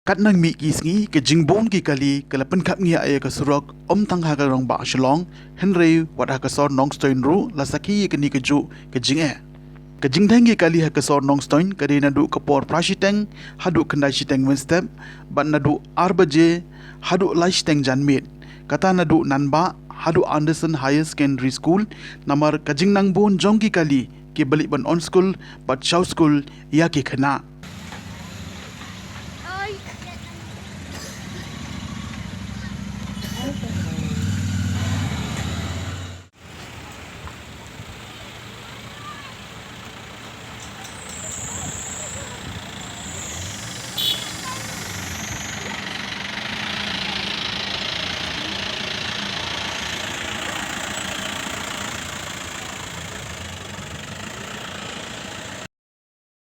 kat nang mi ki sngi ke jingbon ki kali kalapan kap ngi ay ka surok tang ha ka rong ba shlong henry wat ha ka sor Nongstoin ru la saki ke ni ke ju ke jing ke jing dheng ki kali ha ka sor Nongstoin ke na du ka por prashiteng hadu kendai shiteng wenstep ban na du arbaje hadu laishteng janmit kata na du nanba hadu Anderson Higher Secondary School namar kajing nang bon jong ki kali ke balik ban on school bat shaw school ya ki khana